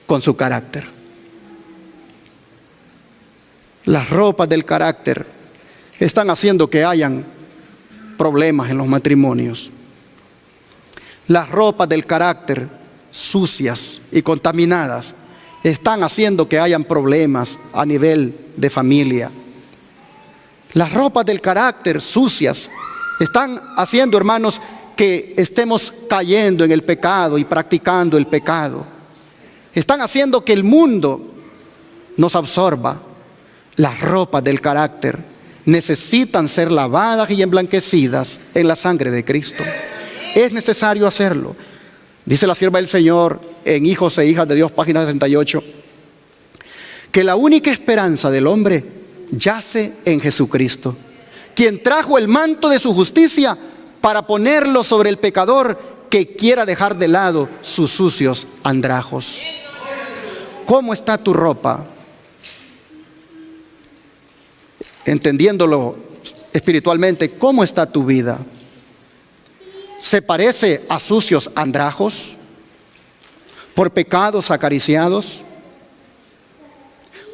con su carácter? Las ropas del carácter están haciendo que hayan problemas en los matrimonios. Las ropas del carácter sucias y contaminadas están haciendo que hayan problemas a nivel de familia. Las ropas del carácter sucias están haciendo, hermanos, que estemos cayendo en el pecado y practicando el pecado. Están haciendo que el mundo nos absorba. Las ropas del carácter necesitan ser lavadas y emblanquecidas en la sangre de Cristo. Es necesario hacerlo. Dice la sierva del Señor en Hijos e Hijas de Dios, página 68, que la única esperanza del hombre yace en Jesucristo, quien trajo el manto de su justicia para ponerlo sobre el pecador que quiera dejar de lado sus sucios andrajos. ¿Cómo está tu ropa? Entendiéndolo espiritualmente, ¿cómo está tu vida? ¿Se parece a sucios andrajos? ¿Por pecados acariciados?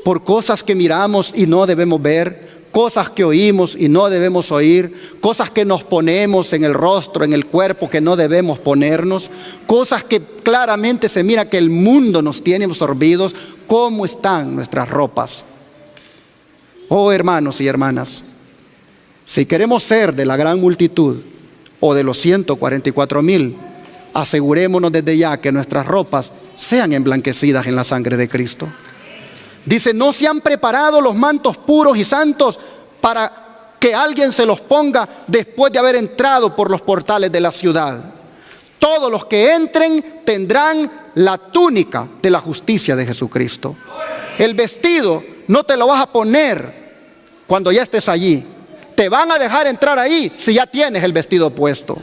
¿Por cosas que miramos y no debemos ver? ¿Cosas que oímos y no debemos oír? ¿Cosas que nos ponemos en el rostro, en el cuerpo, que no debemos ponernos? ¿Cosas que claramente se mira que el mundo nos tiene absorbidos? ¿Cómo están nuestras ropas? Oh, hermanos y hermanas, si queremos ser de la gran multitud o de los 144,000, asegurémonos desde ya que nuestras ropas sean emblanquecidas en la sangre de Cristo. Dice, no se han preparado los mantos puros y santos para que alguien se los ponga después de haber entrado por los portales de la ciudad. Todos los que entren tendrán la túnica de la justicia de Jesucristo. El vestido no te lo vas a poner cuando ya estés allí. Te van a dejar entrar ahí si ya tienes el vestido puesto.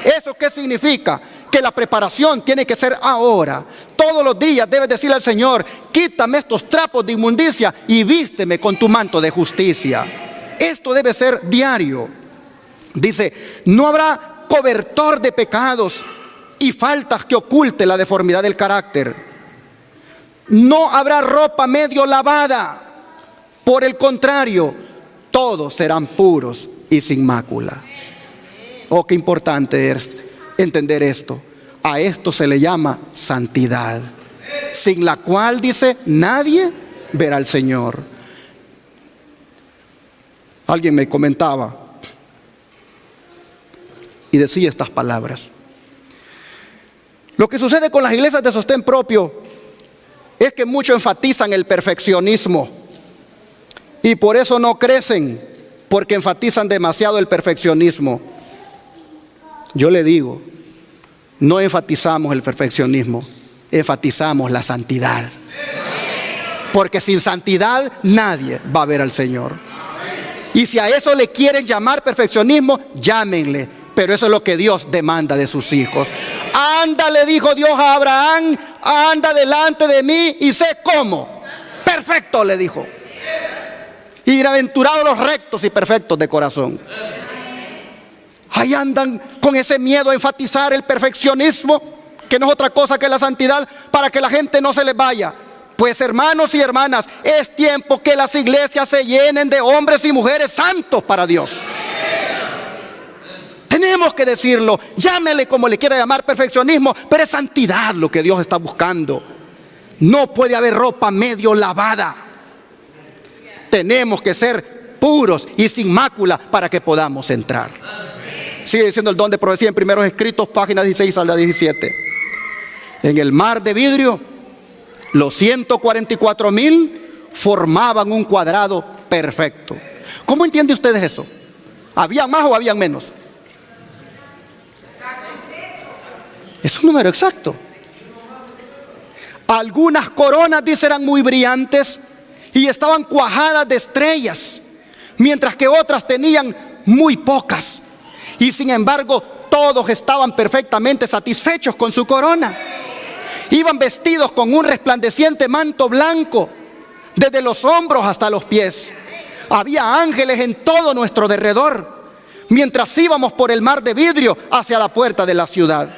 ¿Eso qué significa? Que la preparación tiene que ser ahora. Todos los días debes decirle al Señor, quítame estos trapos de inmundicia y vísteme con tu manto de justicia. Esto debe ser diario. Dice, no habrá cobertor de pecados y faltas que oculte la deformidad del carácter. No habrá ropa medio lavada. Por el contrario, todos serán puros y sin mácula. Oh, qué importante es entender esto. A esto se le llama santidad, sin la cual, dice, nadie verá al Señor. Alguien me comentaba y decía estas palabras: lo que sucede con las iglesias de sostén propio es que muchos enfatizan el perfeccionismo y por eso no crecen, porque enfatizan demasiado el perfeccionismo. Yo le digo, no enfatizamos el perfeccionismo, enfatizamos la santidad. Porque sin santidad nadie va a ver al Señor. Y si a eso le quieren llamar perfeccionismo, llámenle. Pero eso es lo que Dios demanda de sus hijos. Anda, le dijo Dios a Abraham, anda delante de mí y sé cómo. Perfecto, le dijo. Y bienaventurados los rectos y perfectos de corazón. Ahí andan con ese miedo a enfatizar el perfeccionismo, que no es otra cosa que la santidad, para que la gente no se les vaya. Pues, hermanos y hermanas, es tiempo que las iglesias se llenen de hombres y mujeres santos para Dios. Tenemos que decirlo, llámele como le quiera llamar perfeccionismo, pero es santidad lo que Dios está buscando. No puede haber ropa medio lavada. Tenemos que ser puros y sin mácula para que podamos entrar. Sigue diciendo el don de profecía en Primeros Escritos, página 16 a la 17. En el mar de vidrio, los 144,000 formaban un cuadrado perfecto. ¿Cómo entienden ustedes eso? ¿Habían más o habían menos? Es un número exacto. Algunas coronas, dice, eran muy brillantes y estaban cuajadas de estrellas, mientras que otras tenían muy pocas. Y sin embargo, todos estaban perfectamente satisfechos con su corona. Iban vestidos con un resplandeciente manto blanco, desde los hombros hasta los pies. Había ángeles en todo nuestro derredor, mientras íbamos por el mar de vidrio hacia la puerta de la ciudad.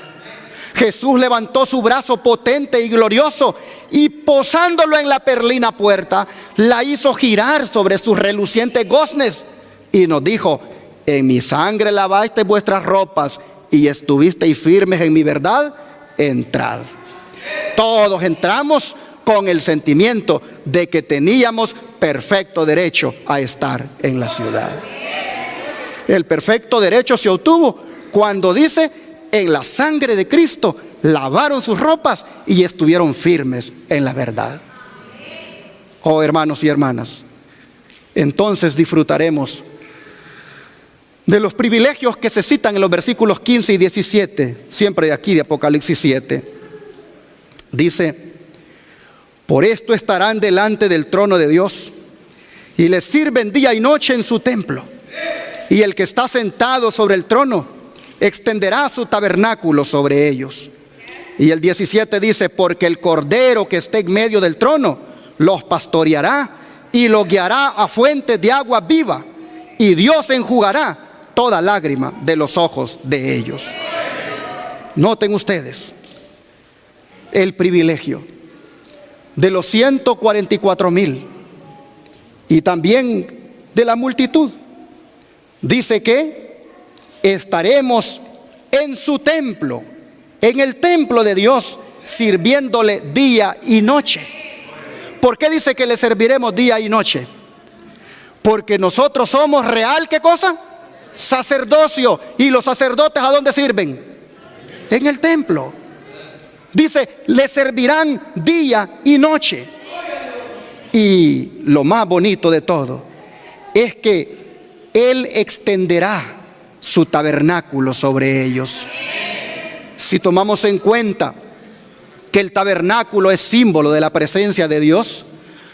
Jesús levantó su brazo potente y glorioso y posándolo en la perlina puerta, la hizo girar sobre sus relucientes goznes y nos dijo: en mi sangre lavasteis vuestras ropas y estuvisteis firmes en mi verdad, entrad. Todos entramos con el sentimiento de que teníamos perfecto derecho a estar en la ciudad. El perfecto derecho se obtuvo cuando dice: en la sangre de Cristo lavaron sus ropas y estuvieron firmes en la verdad. Oh, hermanos y hermanas, entonces disfrutaremos de los privilegios que se citan en los versículos 15 y 17, siempre de aquí de Apocalipsis 7. Dice: por esto estarán delante del trono de Dios y les sirven día y noche en su templo. Y el que está sentado sobre el trono extenderá su tabernáculo sobre ellos. Y el 17 dice: porque el cordero que esté en medio del trono los pastoreará y los guiará a fuentes de agua viva, y Dios enjugará toda lágrima de los ojos de ellos. Noten ustedes el privilegio de los 144,000 y también de la multitud. Dice que estaremos en su templo, en el templo de Dios, sirviéndole día y noche. ¿Por qué dice que le serviremos día y noche? Porque nosotros somos real, ¿qué cosa? Sacerdocio. ¿Y los sacerdotes a dónde sirven? En el templo. Dice: le servirán día y noche. Y lo más bonito de todo es que Él extenderá su tabernáculo sobre ellos. Si tomamos en cuenta que el tabernáculo es símbolo de la presencia de Dios,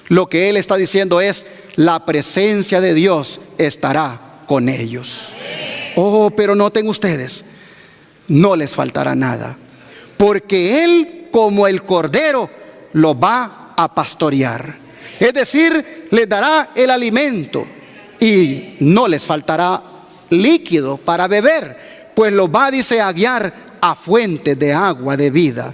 lo que Él está diciendo es: la presencia de Dios estará con ellos. Oh, pero noten ustedes, no les faltará nada, porque Él, como el cordero, los va a pastorear. Es decir, les dará el alimento y no les faltará líquido para beber, pues los va, dice, a guiar a fuentes de agua de vida.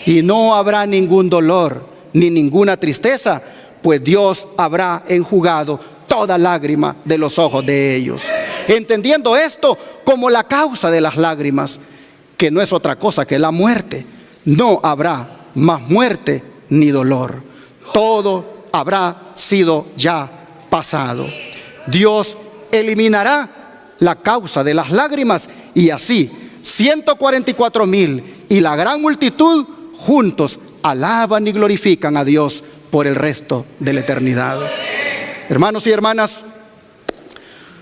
Y no habrá ningún dolor ni ninguna tristeza, pues Dios habrá enjugado toda lágrima de los ojos de ellos. Entendiendo esto como la causa de las lágrimas, que no es otra cosa que la muerte. No habrá más muerte ni dolor. Todo habrá sido ya pasado. Dios eliminará la causa de las lágrimas y así 144,000 y la gran multitud juntos alaban y glorifican a Dios por el resto de la eternidad. Hermanos y hermanas,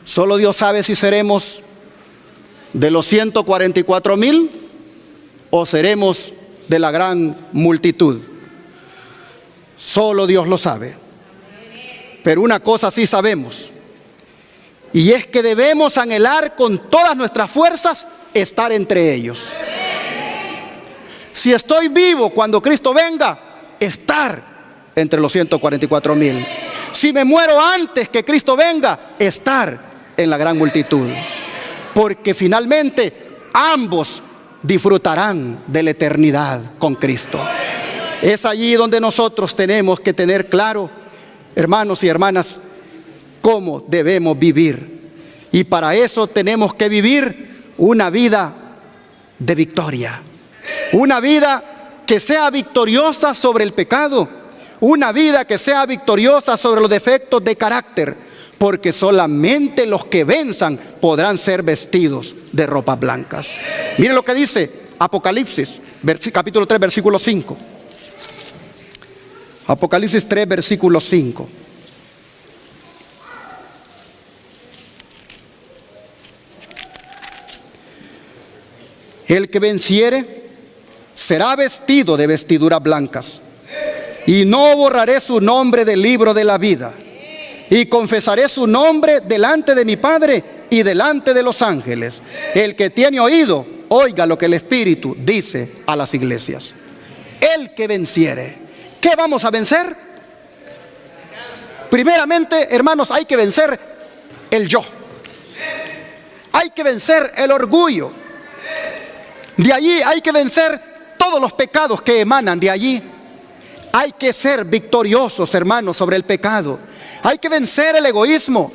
solo Dios sabe si seremos de los 144,000 o seremos de la gran multitud. Solo Dios lo sabe. Pero una cosa sí sabemos, y es que debemos anhelar con todas nuestras fuerzas estar entre ellos. Si estoy vivo cuando Cristo venga, estar entre los 144,000. Si me muero antes que Cristo venga, estar en la gran multitud. Porque finalmente ambos disfrutarán de la eternidad con Cristo. Es allí donde nosotros tenemos que tener claro, hermanos y hermanas, cómo debemos vivir. Y para eso tenemos que vivir una vida de victoria. Una vida que sea victoriosa sobre el pecado. Una vida que sea victoriosa sobre los defectos de carácter. Porque solamente los que venzan podrán ser vestidos de ropas blancas. Miren lo que dice Apocalipsis, capítulo 3, versículo 5. Apocalipsis 3, versículo 5. El que venciere será vestido de vestiduras blancas, y no borraré su nombre del libro de la vida, y confesaré su nombre delante de mi Padre y delante de los ángeles. El que tiene oído, oiga lo que el Espíritu dice a las iglesias. El que venciere. ¿Qué vamos a vencer? Primeramente, hermanos, hay que vencer el yo. Hay que vencer el orgullo. De allí hay que vencer todos los pecados que emanan de allí. Hay que ser victoriosos, hermanos, sobre el pecado. Hay que vencer el egoísmo.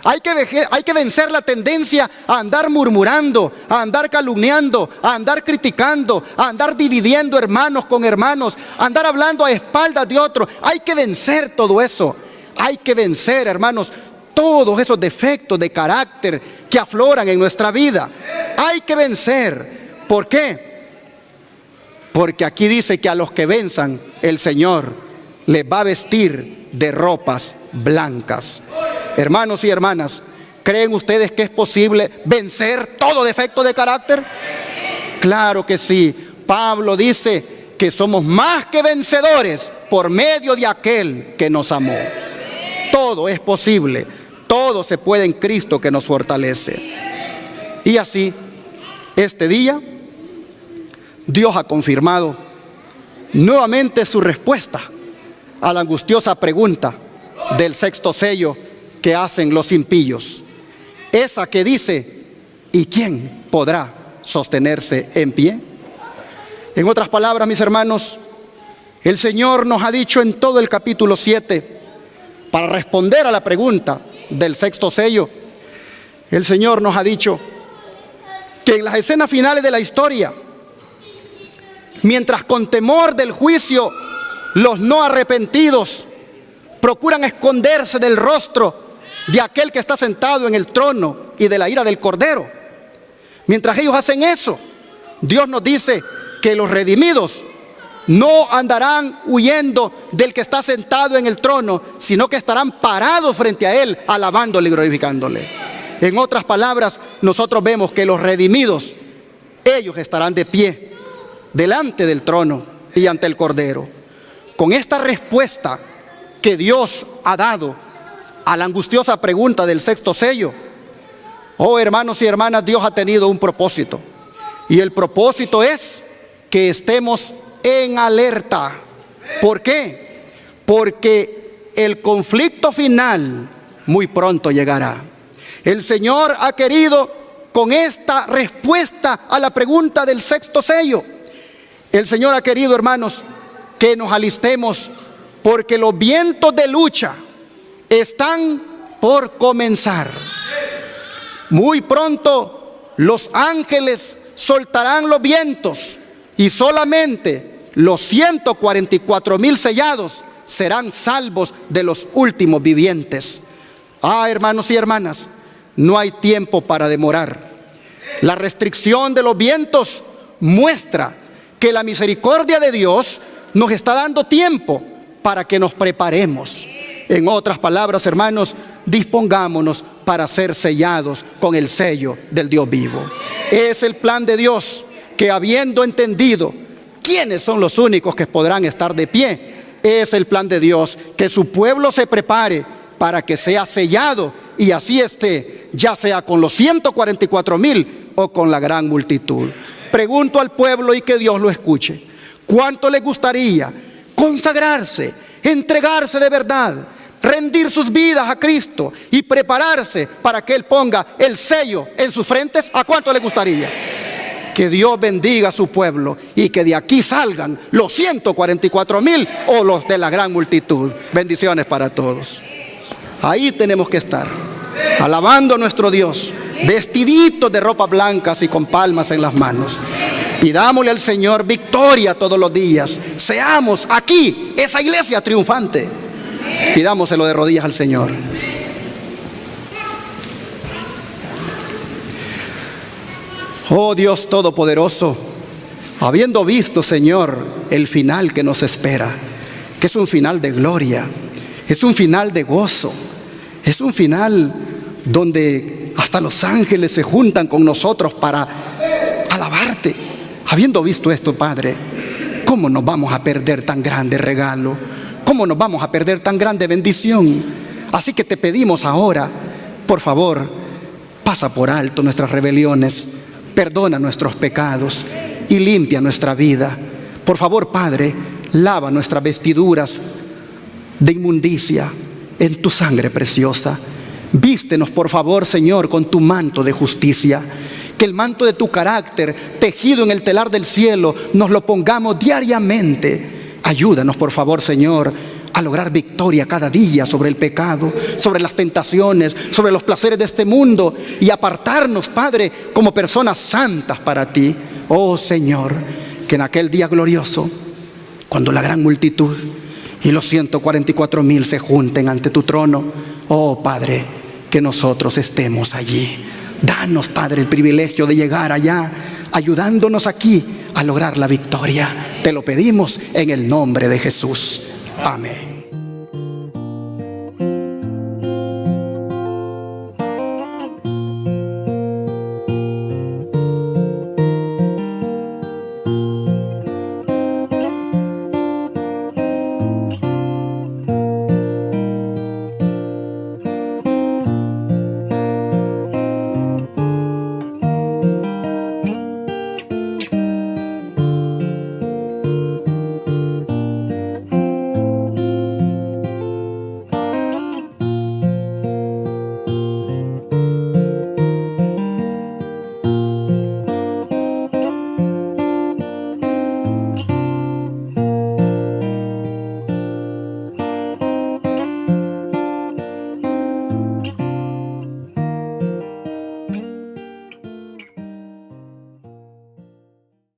Hay que vencer la tendencia a andar murmurando, a andar calumniando, a andar criticando, a andar dividiendo hermanos con hermanos, a andar hablando a espaldas de otros. Hay que vencer todo eso. Hay que vencer, hermanos, todos esos defectos de carácter que afloran en nuestra vida. Hay que vencer. ¿Por qué? Porque aquí dice que a los que venzan, el Señor les va a vestir de ropas blancas. Hermanos y hermanas, ¿creen ustedes que es posible vencer todo defecto de carácter? Claro que sí. Pablo dice que somos más que vencedores por medio de aquel que nos amó. Todo es posible. Todo se puede en Cristo que nos fortalece. Y así, este día, Dios ha confirmado nuevamente su respuesta a la angustiosa pregunta del sexto sello que hacen los impíos. Esa que dice, ¿y quién podrá sostenerse en pie? En otras palabras, mis hermanos, el Señor nos ha dicho en todo el capítulo 7, para responder a la pregunta del sexto sello, el Señor nos ha dicho que en las escenas finales de la historia, mientras con temor del juicio los no arrepentidos procuran esconderse del rostro de aquel que está sentado en el trono y de la ira del Cordero, mientras ellos hacen eso, Dios nos dice que los redimidos no andarán huyendo del que está sentado en el trono, sino que estarán parados frente a Él, alabándole y glorificándole. En otras palabras, nosotros vemos que los redimidos, ellos estarán de pie delante del trono y ante el Cordero. Con esta respuesta que Dios ha dado a la angustiosa pregunta del sexto sello, oh hermanos y hermanas, Dios ha tenido un propósito. Y el propósito es que estemos en alerta. ¿Por qué? Porque el conflicto final muy pronto llegará. El Señor ha querido, con esta respuesta a la pregunta del sexto sello, el Señor ha querido, hermanos, que nos alistemos, porque los vientos de lucha están por comenzar. Muy pronto los ángeles soltarán los vientos y solamente los 144,000 sellados serán salvos de los últimos vivientes. Hermanos y hermanas, no hay tiempo para demorar. La restricción de los vientos muestra que la misericordia de Dios nos está dando tiempo para que nos preparemos. En otras palabras, hermanos, dispongámonos para ser sellados con el sello del Dios vivo. Es el plan de Dios que, habiendo entendido quiénes son los únicos que podrán estar de pie, es el plan de Dios que su pueblo se prepare para que sea sellado y así esté, ya sea con los 144,000 o con la gran multitud. Pregunto al pueblo y que Dios lo escuche: ¿cuánto les gustaría consagrarse, entregarse de verdad, rendir sus vidas a Cristo y prepararse para que Él ponga el sello en sus frentes? ¿A cuánto les gustaría? Que Dios bendiga a su pueblo y que de aquí salgan los 144,000 o los de la gran multitud. Bendiciones para todos. Ahí tenemos que estar, alabando a nuestro Dios, vestiditos de ropas blancas y con palmas en las manos. Pidámosle al Señor victoria todos los días. Seamos aquí esa iglesia triunfante. Pidámoselo de rodillas al Señor. Oh Dios Todopoderoso, habiendo visto, Señor, el final que nos espera, que es un final de gloria, es un final de gozo, es un final donde hasta los ángeles se juntan con nosotros para alabarte. Habiendo visto esto, Padre, ¿cómo nos vamos a perder tan grande regalo? ¿Cómo nos vamos a perder tan grande bendición? Así que te pedimos ahora, por favor, pasa por alto nuestras rebeliones, perdona nuestros pecados y limpia nuestra vida. Por favor, Padre, lava nuestras vestiduras de inmundicia en tu sangre preciosa. Vístenos, por favor, Señor, con tu manto de justicia. Que el manto de tu carácter, tejido en el telar del cielo, nos lo pongamos diariamente. Ayúdanos, por favor, Señor, a lograr victoria cada día sobre el pecado, sobre las tentaciones, sobre los placeres de este mundo, y apartarnos, Padre, como personas santas para ti. Oh Señor, que en aquel día glorioso, cuando la gran multitud y los 144,000 se junten ante tu trono, oh Padre, que nosotros estemos allí. Danos, Padre, el privilegio de llegar allá, ayudándonos aquí a lograr la victoria. Te lo pedimos en el nombre de Jesús. Amén.